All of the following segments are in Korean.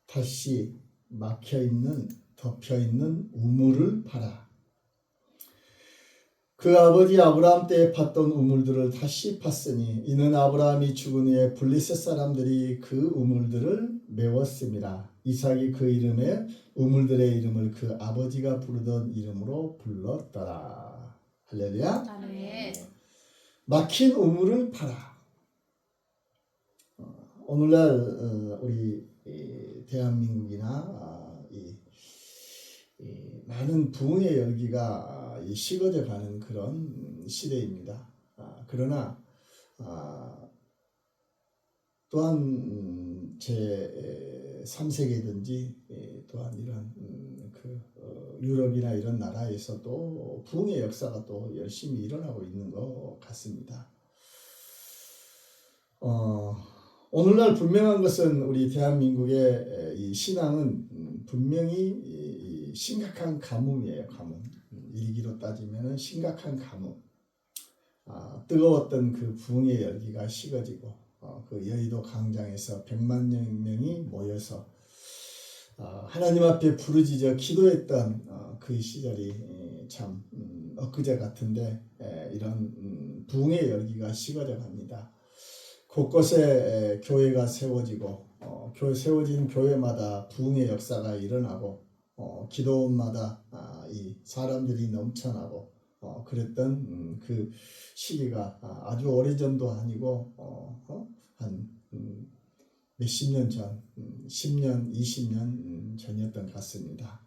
다시 막혀있는 덮여있는 우물을 파라. 그 아버지 아브라함 때에 팠던 우물들을 다시 팠으니 이는 아브라함이 죽은 후에 블레셋 사람들이 그 우물들을 메웠습니다. 이삭이 그 이름에 우물들의 이름을 그 아버지가 부르던 이름으로 불렀더라. 할렐루야. 아멘. 막힌 우물을 파라. 오늘날 우리 대한민국이나 많은 부흥의 열기가 식어져 가는 그런 시대입니다. 그러나 또한 제 3세계든지 또한 이런 유럽이나 이런 나라에서도 부흥의 역사가 또 열심히 일어나고 있는 것 같습니다. 오늘날 분명한 것은 우리 대한민국의 이 신앙은 분명히 심각한 가뭄이에요. 가뭄. 일기로 따지면 심각한 가뭄. 뜨거웠던 그 부흥의 열기가 식어지고 그 여의도 광장에서 100만 명이 모여서 하나님 앞에 부르짖어 기도했던 그 시절이 참 엊그제 같은데 이런 부흥의 열기가 식어져 갑니다. 곳곳에 교회가 세워지고 세워진 교회마다 부흥의 역사가 일어나고 기도원마다 이 사람들이 넘쳐나고 그랬던 그 시기가 아주 오래전도 아니고 한 몇십 년 전, 10년, 20년 전이었던 것 같습니다.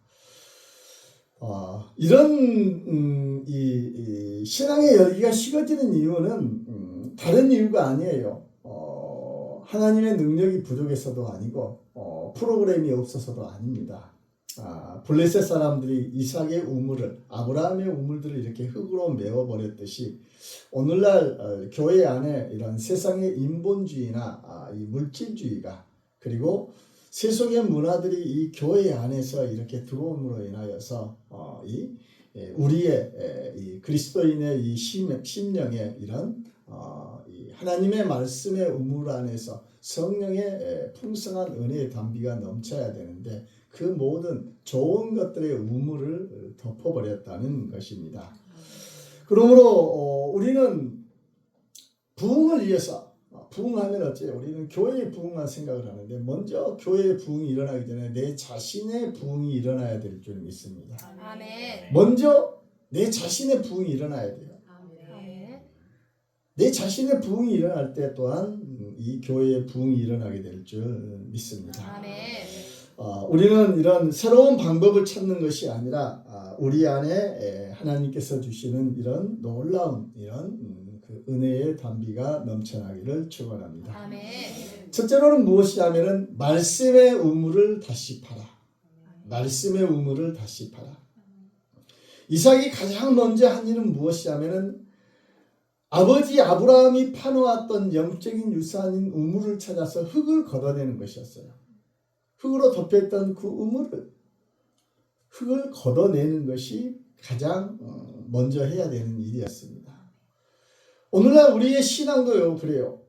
이런 이 신앙의 열기가 식어지는 이유는 다른 이유가 아니에요. 하나님의 능력이 부족해서도 아니고 프로그램이 없어서도 아닙니다. 블레셋 사람들이 이삭의 우물을 아브라함의 우물들을 이렇게 흙으로 메워버렸듯이 오늘날 교회 안에 이런 세상의 인본주의나 이 물질주의가 그리고 세속의 문화들이 이 교회 안에서 이렇게 들어옴으로 인하여서 우리의 이 그리스도인의 이 심령에 이런 이 하나님의 말씀의 우물 안에서 성령의 풍성한 은혜의 담비가 넘쳐야 되는데 그 모든 좋은 것들의 우물을 덮어버렸다는 것입니다. 그러므로 우리는 부흥을 위해서 부흥하면 어째요? 우리는 교회의 부흥만 생각을 하는데 먼저 교회의 부흥이 일어나기 전에 내 자신의 부흥이 일어나야 될 줄 믿습니다. 아멘. 먼저 내 자신의 부흥이 일어나야 돼요. 아멘. 내 자신의 부흥이 일어날 때 또한 이 교회의 부흥이 일어나게 될 줄 믿습니다. 아멘. 우리는 이런 새로운 방법을 찾는 것이 아니라 우리 안에 하나님께서 주시는 이런 놀라운 이런 그 은혜의 담비가 넘쳐나기를 축원합니다. 아멘. 첫째로는 무엇이냐면은 말씀의 우물을 다시 파라. 말씀의 우물을 다시 파라. 이삭이 가장 먼저 한 일은 무엇이냐면은 아버지 아브라함이 파놓았던 영적인 유산인 우물을 찾아서 흙을 걷어내는 것이었어요. 흙으로 덮여있던 그 우물을 흙을 걷어내는 것이 가장 먼저 해야 되는 일이었습니다. 오늘날 우리의 신앙도요 그래요.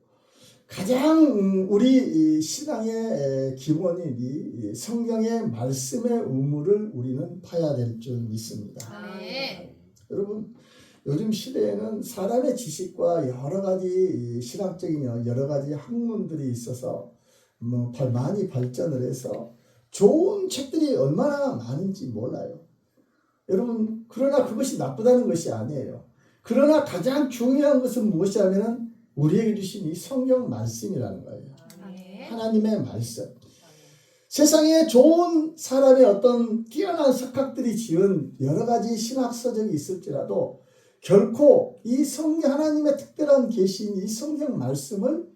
가장 우리 신앙의 기본인 이 성경의 말씀의 우물을 우리는 파야 될 줄 믿습니다. 아멘. 여러분 요즘 시대에는 사람의 지식과 여러 가지 신학적인 여러 가지 학문들이 있어서 많이 발전을 해서 좋은 책들이 얼마나 많은지 몰라요. 여러분 그러나 그것이 나쁘다는 것이 아니에요. 그러나 가장 중요한 것은 무엇이냐면 우리에게 주신 이 성경 말씀이라는 거예요. 아멘. 하나님의 말씀. 세상에 좋은 사람의 어떤 뛰어난 석학들이 지은 여러 가지 신학 서적이 있을지라도 결코 이 성경 하나님의 특별한 계신 이 성경 말씀을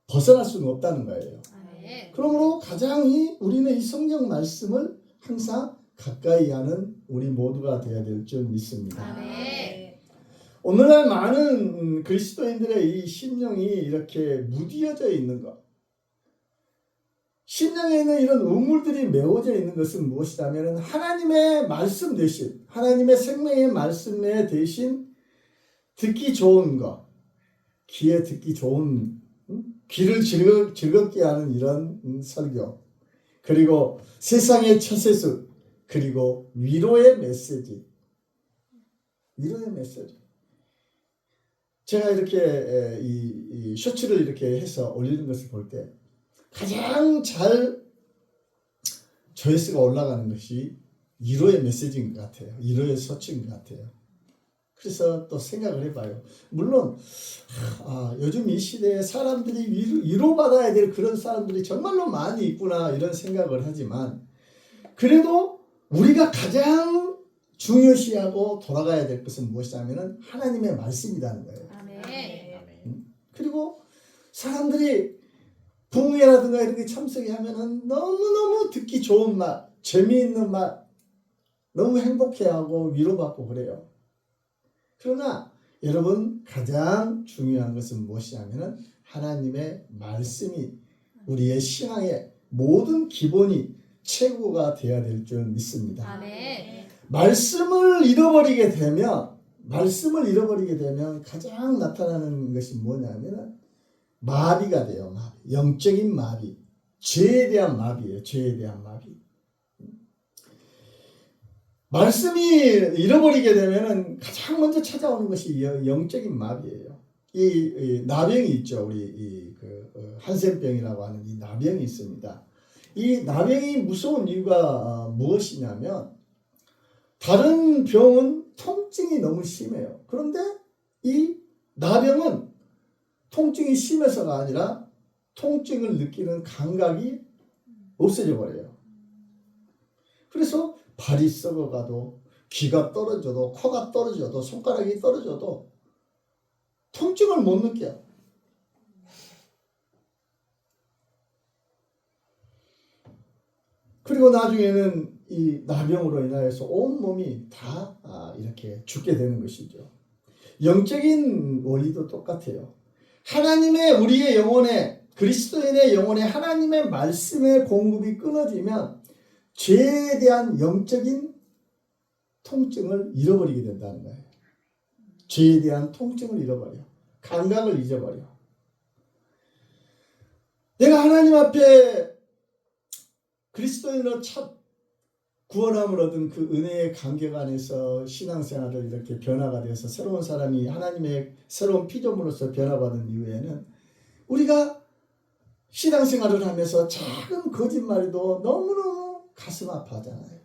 벗어날 수는 없다는 거예요. 아멘. 그러므로 가장 우리는 이 성경 말씀을 항상 가까이 하는 우리 모두가 되어야 될 줄 믿습니다. 아멘. 오늘날 많은 그리스도인들의 이 심령이 이렇게 무디어져 있는 것, 심령에 있는 이런 우물들이 메워져 있는 것은 무엇이냐면 하나님의 말씀 대신 하나님의 생명의 말씀에 대신 듣기 좋은 것, 귀에 듣기 좋은 귀를 즐겁게 하는 이런 설교, 그리고 세상의 처세술, 그리고 위로의 메시지. 위로의 메시지. 제가 이렇게 이 쇼츠를 이렇게 해서 올리는 것을 볼 때 가장 잘 조회수가 올라가는 것이 위로의 메시지인 것 같아요. 위로의 소치인 것 같아요. 그래서 또 생각을 해봐요. 물론 요즘 이 시대에 사람들이 위로받아야 될 그런 사람들이 정말로 많이 있구나 이런 생각을 하지만 그래도 우리가 가장 중요시하고 돌아가야 될 것은 무엇이냐면 하나님의 말씀이라는 거예요. 아멘. 그리고 사람들이 부흥회라든가 이런 게 참석이 하면은 너무너무 듣기 좋은 말, 재미있는 말, 너무 행복해하고 위로받고 그래요. 그러나 여러분 가장 중요한 것은 무엇이냐면은 하나님의 말씀이 우리의 신앙의 모든 기본이 최고가 되어야 될 줄 믿습니다. 아멘. 말씀을 잃어버리게 되면 가장 나타나는 것이 뭐냐면 마비가 돼요. 마비. 영적인 마비. 죄에 대한 마비예요. 죄에 대한 마비. 말씀이 잃어버리게 되면은 가장 먼저 찾아오는 것이 영적인 마비예요. 이 나병이 있죠. 우리 한센병이라고 하는 이 나병이 있습니다. 이 나병이 무서운 이유가 무엇이냐면 다른 병은 통증이 너무 심해요. 그런데 이 나병은 통증이 심해서가 아니라 통증을 느끼는 감각이 없어져 버려요. 그래서 발이 썩어가도 귀가 떨어져도 코가 떨어져도 손가락이 떨어져도 통증을 못 느껴요. 그리고 나중에는 이 나병으로 인하여서 온몸이 다 이렇게 죽게 되는 것이죠. 영적인 원리도 똑같아요. 하나님의 우리의 영혼에 그리스도인의 영혼에 하나님의 말씀의 공급이 끊어지면 죄에 대한 영적인 통증을 잃어버리게 된다는 거예요. 죄에 대한 통증을 잃어버려. 감각을 잊어버려. 내가 하나님 앞에 그리스도인으로 첫 구원함을 얻은 그 은혜의 간격 안에서 신앙생활을 이렇게 변화가 되어서 새로운 사람이 하나님의 새로운 피조물로서 변화받은 이후에는 우리가 신앙생활을 하면서 작은 거짓말도 너무너무 가슴 아파하잖아요.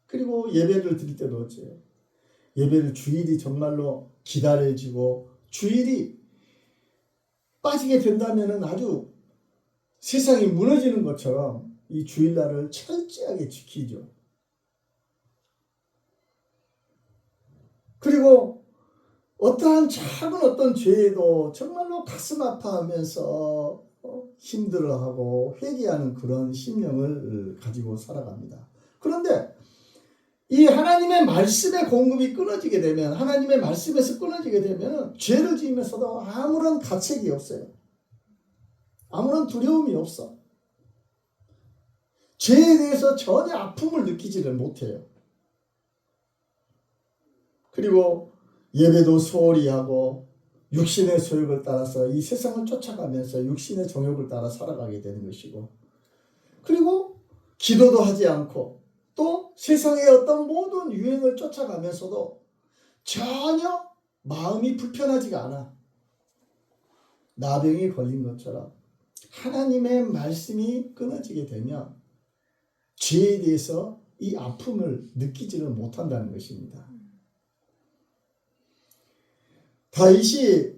그리고 예배를 드릴 때도 어째요. 예배를 주일이 정말로 기다려지고 주일이 빠지게 된다면 아주 세상이 무너지는 것처럼 이 주일날을 철저하게 지키죠. 그리고 어떠한 작은 어떤 죄에도 정말로 가슴 아파하면서 힘들어하고 회개하는 그런 심령을 가지고 살아갑니다. 그런데 이 하나님의 말씀의 공급이 끊어지게 되면 하나님의 말씀에서 끊어지게 되면 죄를 지으면서도 아무런 가책이 없어요. 아무런 두려움이 없어. 죄에 대해서 전혀 아픔을 느끼지를 못해요. 그리고 예배도 소홀히 하고 육신의 소욕을 따라서 이 세상을 쫓아가면서 육신의 정욕을 따라 살아가게 되는 것이고 그리고 기도도 하지 않고 또 세상의 어떤 모든 유행을 쫓아가면서도 전혀 마음이 불편하지가 않아. 나병이 걸린 것처럼 하나님의 말씀이 끊어지게 되면 죄에 대해서 이 아픔을 느끼지를 못한다는 것입니다. 다윗이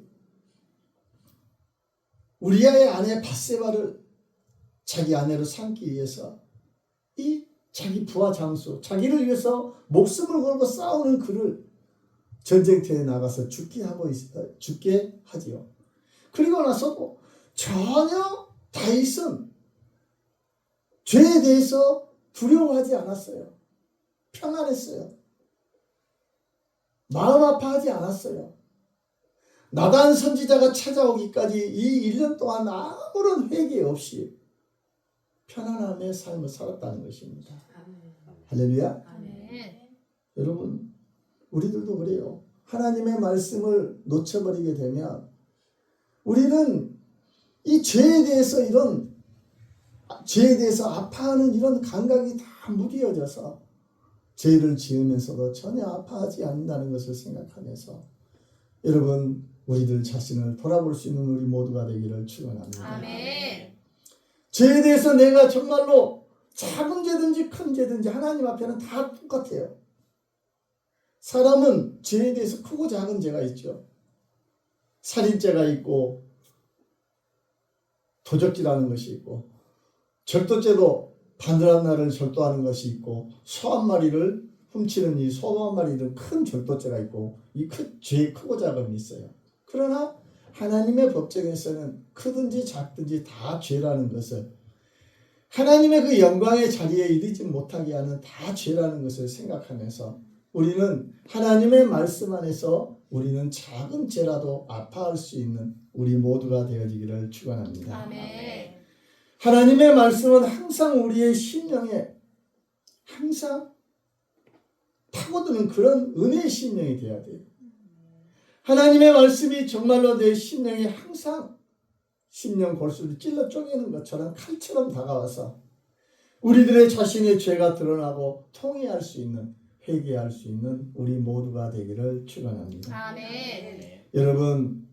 우리아의 아내 밧세바를 자기 아내로 삼기 위해서 이 자기 부하 장수, 자기를 위해서 목숨을 걸고 싸우는 그를 전쟁터에 나가서 죽게 하지요. 그리고 나서도 전혀 다윗은 죄에 대해서 두려워하지 않았어요. 평안했어요. 마음 아파하지 않았어요. 나단 선지자가 찾아오기까지 이 1년 동안 아무런 회개 없이 편안함의 삶을 살았다는 것입니다. 할렐루야. 아멘. 여러분 우리들도 그래요. 하나님의 말씀을 놓쳐버리게 되면 우리는 이 죄에 대해서 이런 죄에 대해서 아파하는 이런 감각이 다 무뎌져서 죄를 지으면서도 전혀 아파하지 않는다는 것을 생각하면서 여러분 우리들 자신을 돌아볼 수 있는 우리 모두가 되기를 축원합니다. 아멘. 죄에 대해서 내가 정말로 작은 죄든지 큰 죄든지 하나님 앞에는 다 똑같아요. 사람은 죄에 대해서 크고 작은 죄가 있죠. 살인죄가 있고 도적질하는 것이 있고 절도죄도 바늘한 날을 절도하는 것이 있고 소 한 마리를 훔치는 이 소 한 마리는 큰 절도죄가 있고 이 죄의 크고 작음이 있어요. 그러나 하나님의 법정에서는 크든지 작든지 다 죄라는 것을 하나님의 그 영광의 자리에 이르지 못하게 하는 다 죄라는 것을 생각하면서 우리는 하나님의 말씀 안에서 우리는 작은 죄라도 아파할 수 있는 우리 모두가 되어지기를 축원합니다. 아멘. 하나님의 말씀은 항상 우리의 심령에 항상 파고드는 그런 은혜의 심령이 되어야 돼요. 하나님의 말씀이 정말로 내 심령에 항상 심령 골수를 찔러 쪼개는 것처럼 칼처럼 다가와서 우리들의 자신의 죄가 드러나고 통회할 수 있는 회개할 수 있는 우리 모두가 되기를 축원합니다. 아멘. 여러분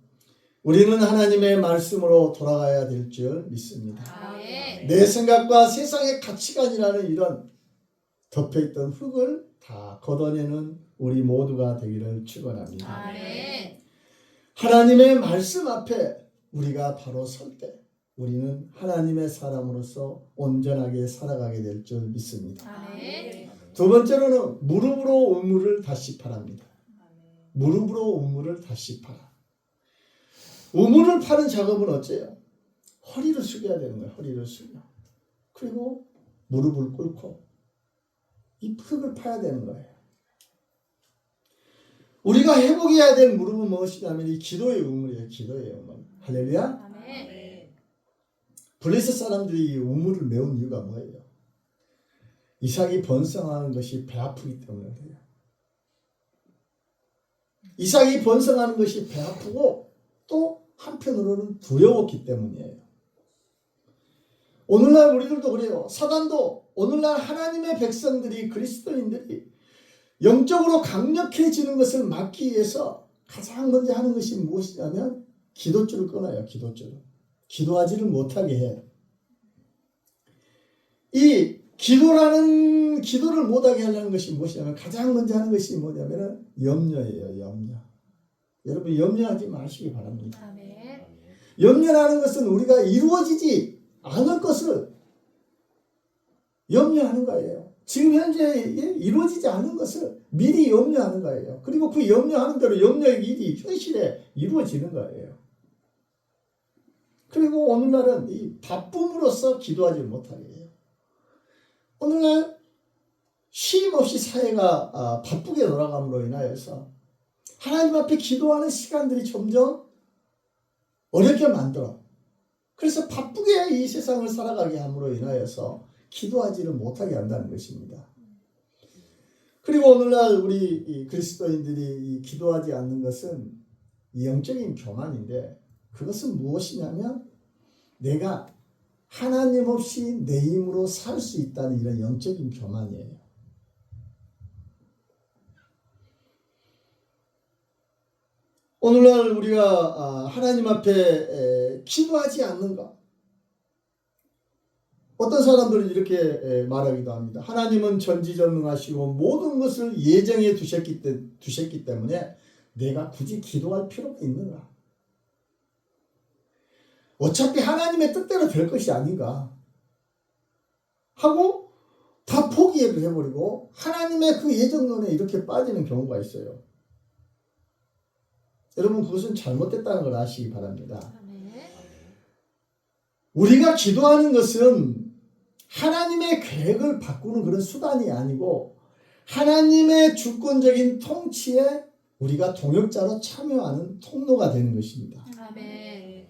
우리는 하나님의 말씀으로 돌아가야 될 줄 믿습니다. 아멘. 내 생각과 세상의 가치관이라는 이런 덮여있던 흙을 다 걷어내는 우리 모두가 되기를 축원합니다. 아멘. 하나님의 말씀 앞에 우리가 바로 설 때 우리는 하나님의 사람으로서 온전하게 살아가게 될 줄 믿습니다. 아멘. 두 번째로는 무릎으로 우물을 다시 파랍니다. 무릎으로 우물을 다시 파라. 우물을 파는 작업은 어째요? 허리를 숙여야 되는 거예요. 허리를 숙여. 그리고 무릎을 꿇고 이 흙을 파야 되는 거예요. 우리가 회복해야 될 무릎은 무엇이냐면 이 기도의 우물이에요. 기도의 우물. 할렐루야. 아멘. 블레셋 사람들이 이 우물을 메운 이유가 뭐예요? 이삭이 번성하는 것이 배 아프기 때문에 그래요. 이삭이 번성하는 것이 배 아프고 또 한편으로는 두려웠기 때문이에요. 오늘날 우리들도 그래요. 사단도 오늘날 하나님의 백성들이 그리스도인들이 영적으로 강력해지는 것을 막기 위해서 가장 먼저 하는 것이 무엇이냐면 기도줄을 끊어요. 기도줄을. 기도하지를 못하게 해요. 이 기도를 못하게 하려는 것이 무엇이냐면 가장 먼저 하는 것이 뭐냐면 염려예요. 염려. 여러분 염려하지 마시기 바랍니다. 아멘. 염려하는 것은 우리가 이루어지지 않을 것을 염려하는 거예요. 지금 현재 이루어지지 않은 것을 미리 염려하는 거예요. 그리고 그 염려하는 대로 염려의 일이 현실에 이루어지는 거예요. 그리고 오늘날은 이 바쁨으로써 기도하지 못하게 해요. 오늘날 쉼 없이 사회가 바쁘게 돌아감으로 인하여서 하나님 앞에 기도하는 시간들이 점점 어렵게 만들어. 그래서 바쁘게 이 세상을 살아가게 함으로 인하여서 기도하지를 못하게 한다는 것입니다. 그리고 오늘날 우리 이 그리스도인들이 기도하지 않는 것은 영적인 교만인데 그것은 무엇이냐면 내가 하나님 없이 내 힘으로 살 수 있다는 이런 영적인 교만이에요. 오늘날 우리가 하나님 앞에 기도하지 않는 것. 어떤 사람들은 이렇게 말하기도 합니다. 하나님은 전지전능하시고 모든 것을 예정해 두셨기 때문에 내가 굳이 기도할 필요가 있는가? 어차피 하나님의 뜻대로 될 것이 아닌가 하고 다 포기해버리고 하나님의 그 예정론에 이렇게 빠지는 경우가 있어요. 여러분 그것은 잘못됐다는 걸 아시기 바랍니다. 아멘. 우리가 기도하는 것은 하나님의 계획을 바꾸는 그런 수단이 아니고 하나님의 주권적인 통치에 우리가 동역자로 참여하는 통로가 되는 것입니다. 아멘.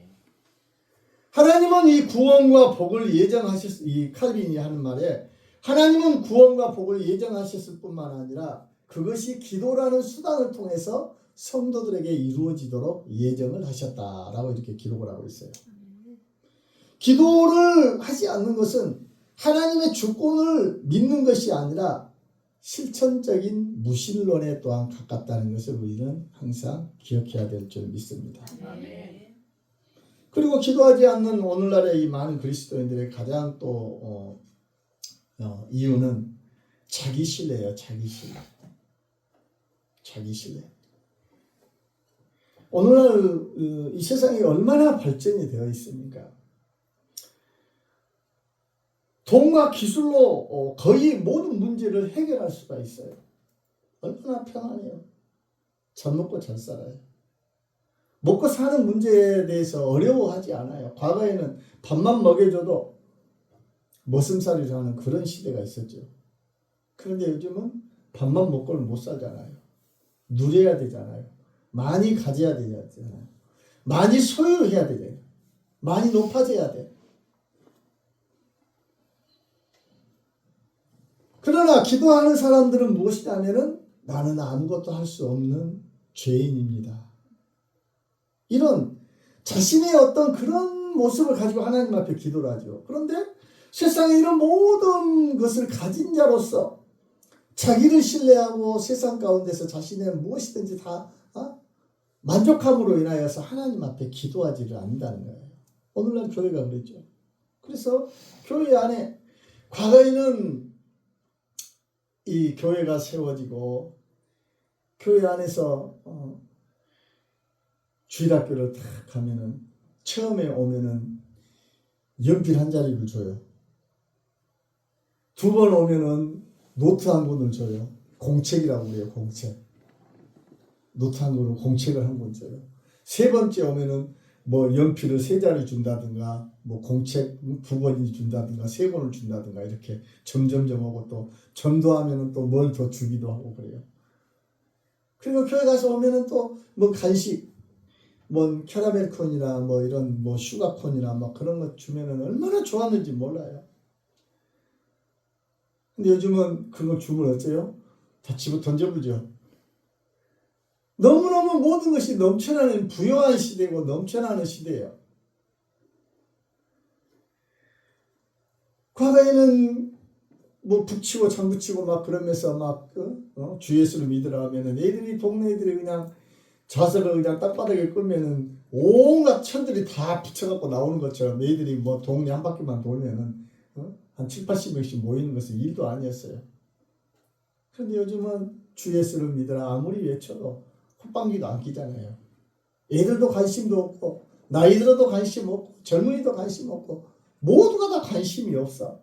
하나님은 이 구원과 복을 이 칼빈이 하는 말에 하나님은 구원과 복을 예정하셨을 뿐만 아니라 그것이 기도라는 수단을 통해서 성도들에게 이루어지도록 예정을 하셨다라고 이렇게 기록을 하고 있어요. 기도를 하지 않는 것은 하나님의 주권을 믿는 것이 아니라 실천적인 무신론에 또한 가깝다는 것을 우리는 항상 기억해야 될 줄 믿습니다. 아멘. 그리고 기도하지 않는 오늘날의 이 많은 그리스도인들의 가장 또 이유는 자기 신뢰예요. 자기 신뢰. 자기 신뢰. 오늘날 이 세상이 얼마나 발전이 되어 있습니까? 돈과 기술로 거의 모든 문제를 해결할 수가 있어요. 얼마나 편하네요. 잘 먹고 잘 살아요. 먹고 사는 문제에 대해서 어려워하지 않아요. 과거에는 밥만 먹여줘도 머슴살이를 하는 그런 시대가 있었죠. 그런데 요즘은 밥만 먹고는 못 살잖아요. 누려야 되잖아요. 많이 가져야 되잖아요. 많이 소유해야 되잖아요. 많이 높아져야 돼. 그러나 기도하는 사람들은 무엇이냐면은 나는 아무것도 할 수 없는 죄인입니다. 이런 자신의 어떤 그런 모습을 가지고 하나님 앞에 기도를 하죠. 그런데 세상에 이런 모든 것을 가진 자로서 자기를 신뢰하고 세상 가운데서 자신의 무엇이든지 다 만족함으로 인하여서 하나님 앞에 기도하지를 않는다는 거예요. 오늘날 교회가 그랬죠. 그래서 교회 안에 과거에는 이 교회가 세워지고 교회 안에서 주일학교를 탁 가면은 처음에 오면은 연필 한 자리를 줘요. 두 번 오면은 노트 한 권을 줘요. 공책이라고 그래요. 공책. 노트 한 권으로 공책을 한 권 줘요. 세 번째 오면은 뭐 연필을 세 자리 준다든가 뭐 공책 두 권이 준다든가 세 권을 준다든가 이렇게 점점점 오고 또 전도하면은 또 뭘 더 주기도 하고 그래요. 그리고 교회 가서 오면은 또 뭐 간식 뭐 캐러멜 콘이나 뭐 이런 뭐 슈가 콘이나 막 그런 거 주면은 얼마나 좋았는지 몰라요. 근데 요즘은 그걸 주면 어째요? 다 집어 던져버리죠. 너무너무 모든 것이 넘쳐나는 부유한 시대고 넘쳐나는 시대예요. 과거에는 뭐 북치고 장구치고 막 그러면서 막 주 예수를 믿으라 하면은 애들이 동네 애들이 그냥 자석을 그냥 땅바닥에 끌면은 온갖 천들이 다 붙여갖고 나오는 것처럼 애들이 뭐 동네 한 바퀴만 돌면은 한 7, 80명씩 모이는 것은 일도 아니었어요. 그런데 요즘은 주 예수를 믿으라 아무리 외쳐도 콧방귀도 안 끼잖아요. 애들도 관심도 없고 나이 들어도 관심 없고 젊은이도 관심 없고 모두가 다 관심이 없어.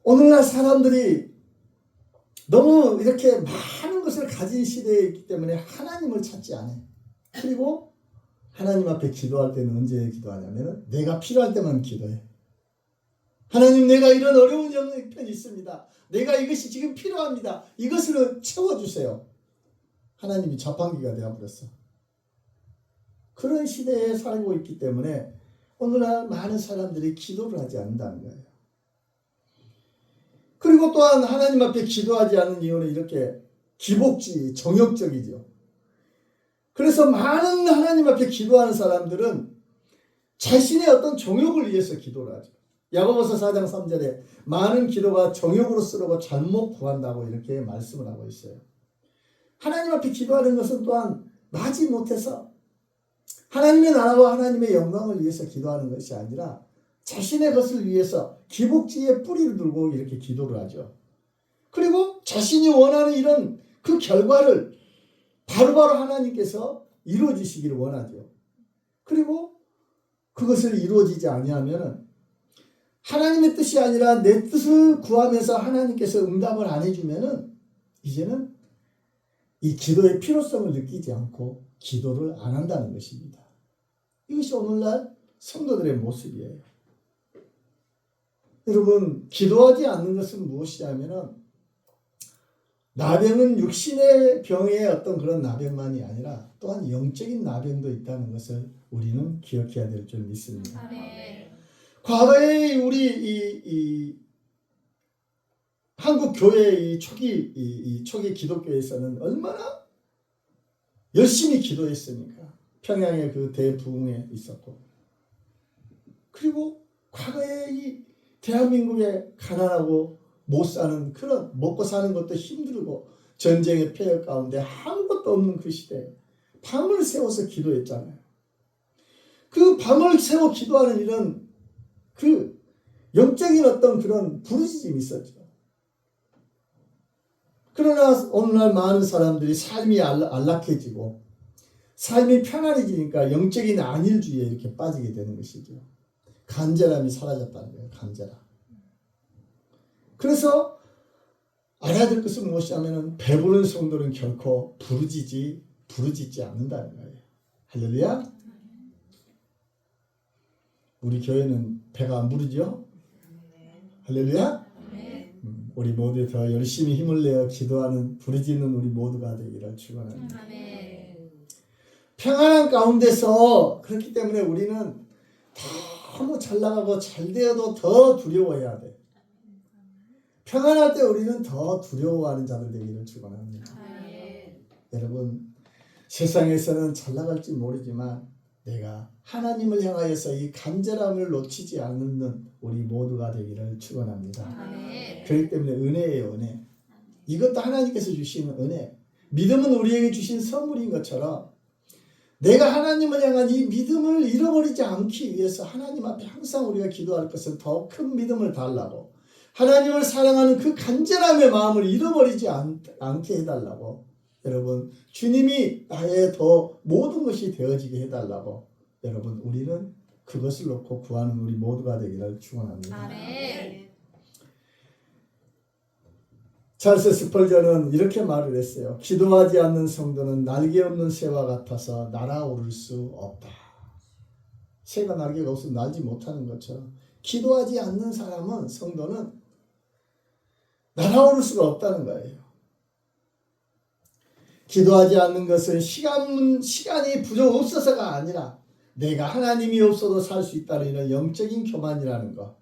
오늘날 사람들이 너무 이렇게 많은 것을 가진 시대에 있기 때문에 하나님을 찾지 않아요. 그리고 하나님 앞에 기도할 때는 언제 기도하냐면 내가 필요할 때만 기도해. 하나님 내가 이런 어려운 형편이 있습니다. 내가 이것이 지금 필요합니다. 이것을 채워주세요. 하나님이 자판기가 되어버렸어. 그런 시대에 살고 있기 때문에 오늘날 많은 사람들이 기도를 하지 않는다는 거예요. 그리고 또한 하나님 앞에 기도하지 않는 이유는 이렇게 기복주의, 정욕적이죠. 그래서 많은 하나님 앞에 기도하는 사람들은 자신의 어떤 정욕을 위해서 기도를 하죠. 야고보서 4장 3절에 많은 기도가 정욕으로 쓰려고 잘못 구한다고 이렇게 말씀을 하고 있어요. 하나님 앞에 기도하는 것은 또한 나지 못해서 하나님의 나라와 하나님의 영광을 위해서 기도하는 것이 아니라 자신의 것을 위해서 기복지에 뿌리를 들고 이렇게 기도를 하죠. 그리고 자신이 원하는 이런 그 결과를 바로바로 하나님께서 이루어지시기를 원하죠. 그리고 그것을 이루어지지 아니하면 하나님의 뜻이 아니라 내 뜻을 구하면서 하나님께서 응답을 안 해주면은 이제는 이 기도의 필요성을 느끼지 않고 기도를 안 한다는 것입니다. 이것이 오늘날 성도들의 모습이에요. 여러분, 기도하지 않는 것은 무엇이냐면은 나병은 육신의 병의 어떤 그런 나병만이 아니라 또한 영적인 나병도 있다는 것을 우리는 기억해야 될 줄 믿습니다. 아멘. 과거에 우리 한국 교회의 초기 기독교에서는 얼마나 열심히 기도했습니까? 평양의 그 대부흥에 있었고, 그리고 과거에 이 대한민국에 가난하고 못 사는 그런 먹고 사는 것도 힘들고 전쟁의 폐허 가운데 아무것도 없는 그 시대에 밤을 새워서 기도했잖아요. 그 밤을 새워 기도하는 이런 그 영적인 어떤 그런 부르짖음이 있었죠. 그러나 오늘날 많은 사람들이 삶이 안락해지고 삶이 편안해지니까 영적인 안일주의에 이렇게 빠지게 되는 것이죠. 간절함이 사라졌다는 거예요. 간절함. 그래서 알아야 될 것은 무엇이냐면 배부른 성도는 결코 부르짖지 않는다는 거예요. 할렐루야. 우리 교회는 배가 안 부르죠? 할렐루야. 우리 모두 더 열심히 힘을 내어 기도하는 부르짖는 우리 모두가 되기를 축원합니다. 평안한 가운데서 그렇기 때문에 우리는 너무 잘 나가고 잘 되어도 더 두려워해야 돼. 평안할 때 우리는 더 두려워하는 자들 되기를 축원합니다. 여러분, 세상에서는 잘 나갈지 모르지만 내가 하나님을 향하여서 이 간절함을 놓치지 않는 우리 모두가 되기를 축원합니다. 그렇기 때문에 은혜예요, 은혜. 이것도 하나님께서 주시는 은혜. 믿음은 우리에게 주신 선물인 것처럼 내가 하나님을 향한 이 믿음을 잃어버리지 않기 위해서 하나님 앞에 항상 우리가 기도할 것은 더 큰 믿음을 달라고, 하나님을 사랑하는 그 간절함의 마음을 잃어버리지 않게 해달라고, 여러분 주님이 나의 더 모든 것이 되어지게 해달라고, 여러분 우리는 그것을 놓고 구하는 우리 모두가 되기를 축원합니다. 찰스 스펄전은 이렇게 말을 했어요. 기도하지 않는 성도는 날개 없는 새와 같아서 날아오를 수 없다. 새가 날개가 없으면 날지 못하는 것처럼 기도하지 않는 사람은, 성도는 날아오를 수가 없다는 거예요. 기도하지 않는 것은 시간이 부족 없어서가 아니라 내가 하나님이 없어도 살 수 있다는 이런 영적인 교만이라는 것,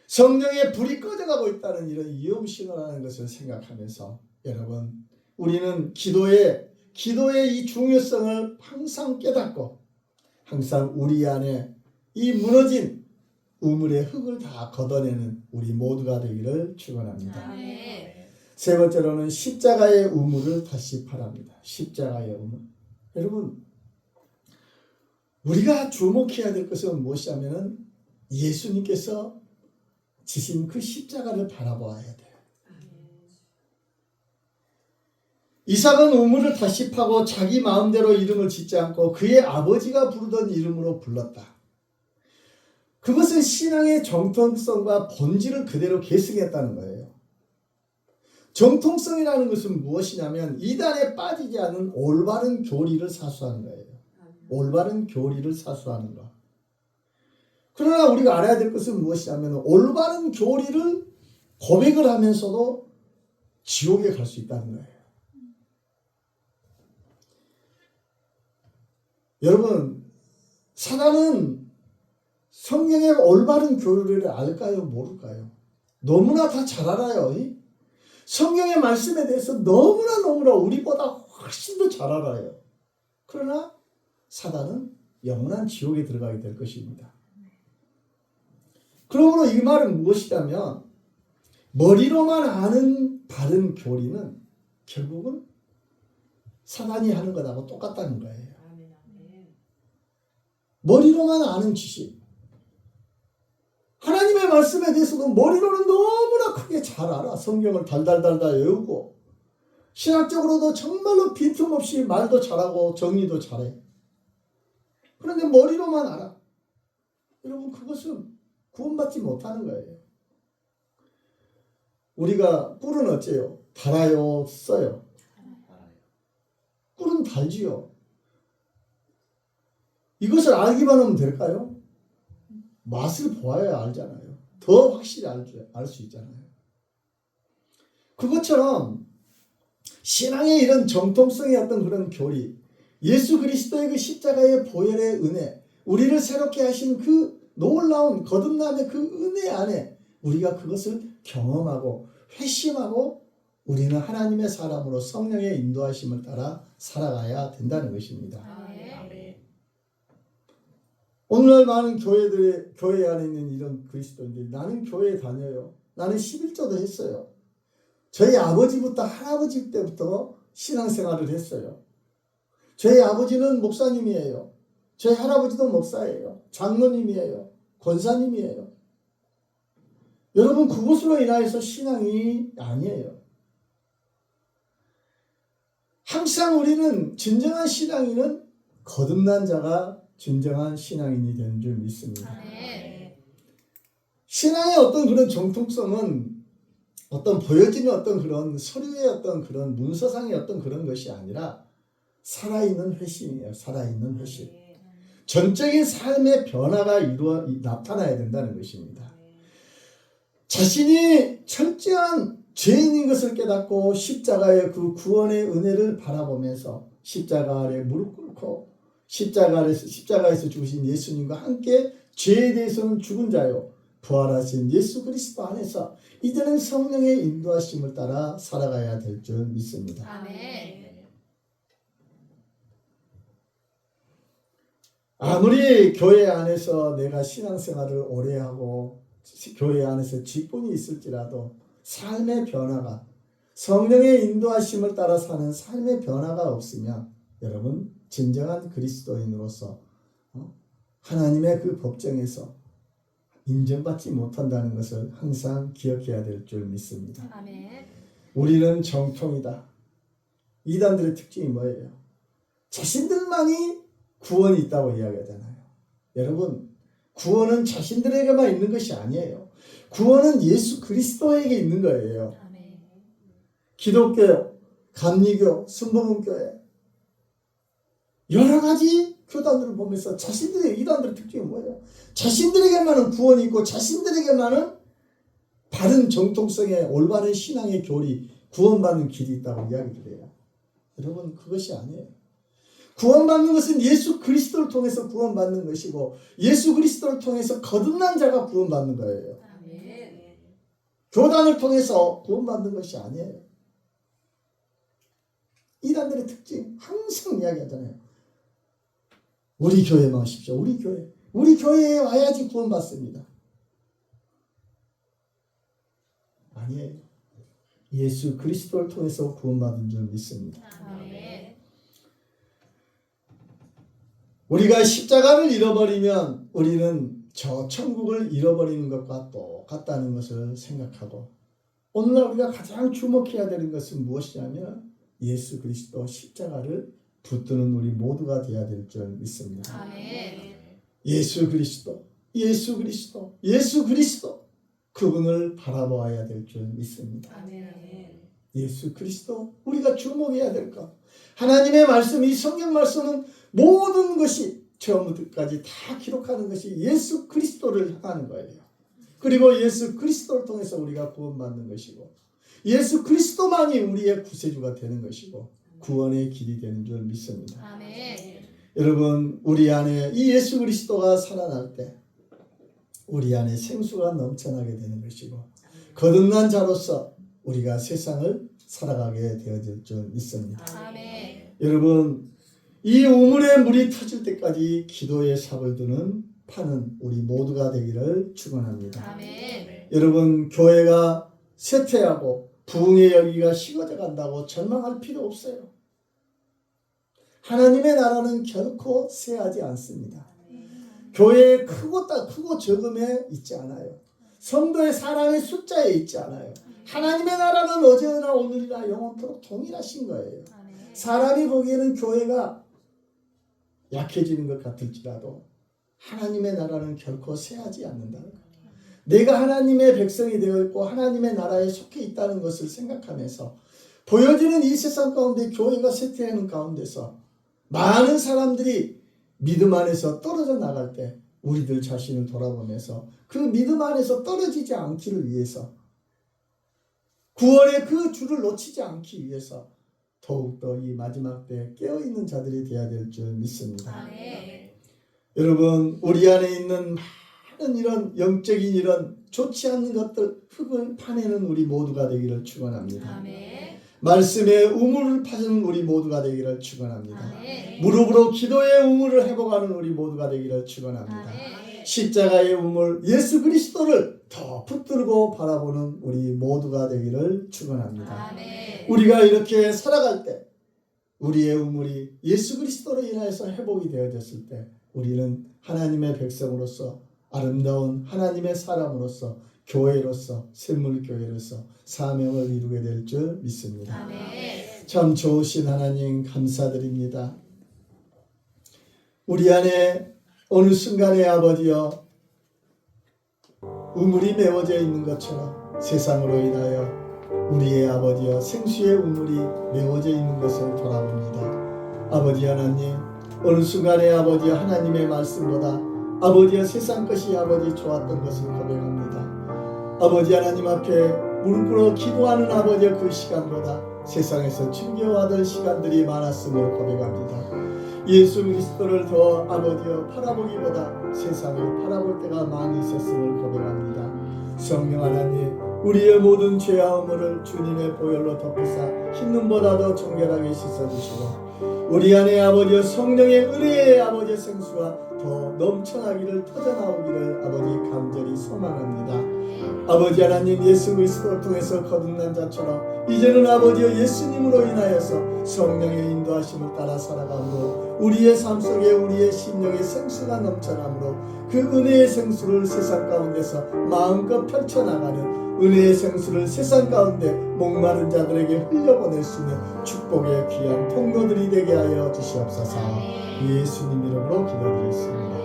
성령의 불이 꺼져가고 있다는 이런 위험신호라는 것을 생각하면서, 여러분 우리는 기도의 이 중요성을 항상 깨닫고 항상 우리 안에 이 무너진 우물의 흙을 다 걷어내는 우리 모두가 되기를 축원합니다. 세 번째로는 십자가의 우물을 다시 바랍니다. 십자가의 우물. 여러분 우리가 주목해야 될 것은 무엇이냐면 예수님께서 지신 그 십자가를 바라보아야 돼요. 이삭은 우물을 다시 파고 자기 마음대로 이름을 짓지 않고 그의 아버지가 부르던 이름으로 불렀다. 그것은 신앙의 정통성과 본질을 그대로 계승했다는 거예요. 정통성이라는 것은 무엇이냐면 이단에 빠지지 않은 올바른 교리를 사수하는 거예요. 올바른 교리를 사수하는 것. 그러나 우리가 알아야 될 것은 무엇이냐면 올바른 교리를 고백을 하면서도 지옥에 갈 수 있다는 거예요. 여러분, 사단은 성경의 올바른 교리를 알까요? 모를까요? 너무나 다 잘 알아요. 성경의 말씀에 대해서 너무나 우리보다 훨씬 더 잘 알아요. 그러나 사단은 영원한 지옥에 들어가게 될 것입니다. 그러므로 이 말은 무엇이냐면 머리로만 아는 바른 교리는 결국은 사단이 하는 것하고 똑같다는 거예요. 머리로만 아는 지식, 하나님의 말씀에 대해서도 머리로는 너무나 크게 잘 알아. 성경을 달달달달 외우고 신학적으로도 정말로 빈틈없이 말도 잘하고 정리도 잘해. 그런데 머리로만 알아. 여러분 그것은 구원받지 못하는 거예요. 우리가 꿀은 어째요? 달아요? 써요? 꿀은 달지요. 이것을 알기만 하면 될까요? 맛을 보아야 알잖아요. 더 확실히 알 수 있잖아요. 그것처럼 신앙의 이런 정통성의 어떤 그런 교리, 예수 그리스도의 그 십자가의 보혈의 은혜, 우리를 새롭게 하신 그 놀라운 거듭남의 그 은혜 안에 우리가 그것을 경험하고 회심하고 우리는 하나님의 사람으로 성령의 인도하심을 따라 살아가야 된다는 것입니다. 오늘날 많은 교회 안에 있는 이런 그리스도인들이 나는 교회에 다녀요. 나는 11조도 했어요. 저희 아버지부터 할아버지 때부터 신앙생활을 했어요. 저희 아버지는 목사님이에요. 저희 할아버지도 목사예요. 장로님이에요. 권사님이에요. 여러분 그것으로 인하여서 신앙이 아니에요. 항상 우리는 진정한 신앙인은 거듭난 자가 진정한 신앙인이 되는 줄 믿습니다. 아멘. 신앙의 어떤 그런 정통성은 어떤 보여지는 어떤 그런 서류의 어떤 그런 문서상의 어떤 그런 것이 아니라 살아있는 회심이에요. 살아있는 회심. 전적인 삶의 변화가 나타나야 된다는 것입니다. 자신이 철저한 죄인인 것을 깨닫고 십자가의 그 구원의 은혜를 바라보면서 십자가 아래 무릎 꿇고 십자가에서 죽으신 예수님과 함께 죄에 대해서는 죽은 자요 부활하신 예수 그리스도 안에서 이제는 성령의 인도하심을 따라 살아가야 될 줄 믿습니다. 아멘. 아무리 교회 안에서 내가 신앙생활을 오래 하고 교회 안에서 직분이 있을지라도 삶의 변화가 성령의 인도하심을 따라 사는 삶의 변화가 없으면 여러분 진정한 그리스도인으로서 하나님의 그 법정에서 인정받지 못한다는 것을 항상 기억해야 될 줄 믿습니다. 아멘. 우리는 정통이다. 이단들의 특징이 뭐예요? 자신들만이 구원이 있다고 이야기하잖아요. 여러분 구원은 자신들에게만 있는 것이 아니에요. 구원은 예수 그리스도에게 있는 거예요. 아멘. 기독교, 감리교, 순복음교회 여러 가지 교단들을 보면서 이단들의 특징이 뭐예요? 자신들에게만은 구원이 있고 자신들에게만은 바른 정통성의 올바른 신앙의 교리, 구원받는 길이 있다고 이야기를 해요. 여러분 그것이 아니에요. 구원받는 것은 예수 그리스도를 통해서 구원받는 것이고 예수 그리스도를 통해서 거듭난 자가 구원받는 거예요. 아멘. 교단을 통해서 구원받는 것이 아니에요. 이단들의 특징 항상 이야기하잖아요. 우리 교회만 오십시오. 우리 교회에 와야지 구원받습니다. 아니에요. 예수 그리스도를 통해서 구원받은 줄 믿습니다. 아멘. 우리가 십자가를 잃어버리면 우리는 저 천국을 잃어버리는 것과 똑같다는 것을 생각하고 오늘날 우리가 가장 주목해야 되는 것은 무엇이냐면 예수 그리스도 십자가를 붙드는 우리 모두가 되어야 될 줄 믿습니다. 아멘. 예수 그리스도 그분을 바라보아야 될 줄 믿습니다. 아멘. 예수 그리스도 우리가 주목해야 될 것. 하나님의 말씀, 이 성경 말씀은 모든 것이 처음부터까지 다 기록하는 것이 예수 그리스도를 향하는 거예요. 그리고 예수 그리스도를 통해서 우리가 구원받는 것이고 예수 그리스도만이 우리의 구세주가 되는 것이고 구원의 길이 되는 줄 믿습니다. 아멘. 여러분 우리 안에 이 예수 그리스도가 살아날 때 우리 안에 생수가 넘쳐나게 되는 것이고 거듭난 자로서 우리가 세상을 살아가게 되어질 줄 믿습니다. 아멘. 여러분 이 우물의 물이 터질 때까지 기도의 삽을 파는 우리 모두가 되기를 축원합니다. 아멘. 여러분 교회가 쇠퇴하고 부흥의 열기가 식어져 간다고 절망할 필요 없어요. 하나님의 나라는 결코 쇠하지 않습니다. 교회의 크고 적음에 있지 않아요. 성도의 사람의 숫자에 있지 않아요. 하나님의 나라는 어제나 오늘이나 영원토록 동일하신 거예요. 아멘. 사람이 보기에는 교회가 약해지는 것 같을지라도 하나님의 나라는 결코 쇠하지 않는다는 거예요. 내가 하나님의 백성이 되어 있고 하나님의 나라에 속해 있다는 것을 생각하면서 보여지는 이 세상 가운데 교회가 쇠퇴하는 가운데서 많은 사람들이 믿음 안에서 떨어져 나갈 때 우리들 자신을 돌아보면서 그 믿음 안에서 떨어지지 않기를 위해서 구원의 그 줄을 놓치지 않기 위해서 더욱더 이 마지막 때 깨어있는 자들이 되어야 될 줄 믿습니다. 아멘. 여러분 우리 안에 있는 많은 이런 영적인 이런 좋지 않는 것들 흙을 파내는 우리 모두가 되기를 축원합니다. 아멘. 말씀의 우물을 파는 우리 모두가 되기를 축원합니다. 아멘. 무릎으로 기도의 우물을 회복하는 우리 모두가 되기를 축원합니다. 아멘. 십자가의 우물 예수 그리스도를 더 붙들고 바라보는 우리 모두가 되기를 축원합니다. 아멘. 우리가 이렇게 살아갈 때 우리의 우물이 예수 그리스도로 인하여서 회복이 되어졌을 때 우리는 하나님의 백성으로서 아름다운 하나님의 사람으로서 교회로서 샘물교회로서 사명을 이루게 될 줄 믿습니다. 아멘. 참 좋으신 하나님 감사드립니다. 우리 안에 어느 순간에 아버지여 우물이 메워져 있는 것처럼 세상으로 인하여 우리의 아버지여 생수의 우물이 메워져 있는 것을 돌아봅니다. 아버지 하나님 어느 순간에 아버지여 하나님의 말씀보다 아버지여 세상 것이 아버지 좋았던 것을 고백합니다. 아버지 하나님 앞에 무릎 꿇어 기도하는 아버지여 그 시간보다 세상에서 즐겨하던 시간들이 많았음을 고백합니다. 예수 그리스도를 더 아버지여 바라보기보다 세상을 바라볼 때가 많이 있었음을 고백합니다. 성령 하나님 우리의 모든 죄아함을 주님의 보혈로 덮으사 흰눈보다도 정결하게 씻어주시고 우리 안에 아버지여 성령의 은혜의 아버지의 생수가 더 넘쳐나기를 터져나오기를 아버지 간절히 소망합니다. 아버지 하나님 예수 그리스도를 통해서 거듭난 자처럼 이제는 아버지여 예수님으로 인하여서 성령의 인도하심을 따라 살아감으로 우리의 삶 속에 우리의 심령의 생수가 넘쳐나므로 그 은혜의 생수를 세상 가운데서 마음껏 펼쳐나가는 은혜의 생수를 세상 가운데 목마른 자들에게 흘려보낼 수 있는 축복의 귀한 통로들이 되게 하여 주시옵소서. 예수님 이름으로 기도드리겠습니다.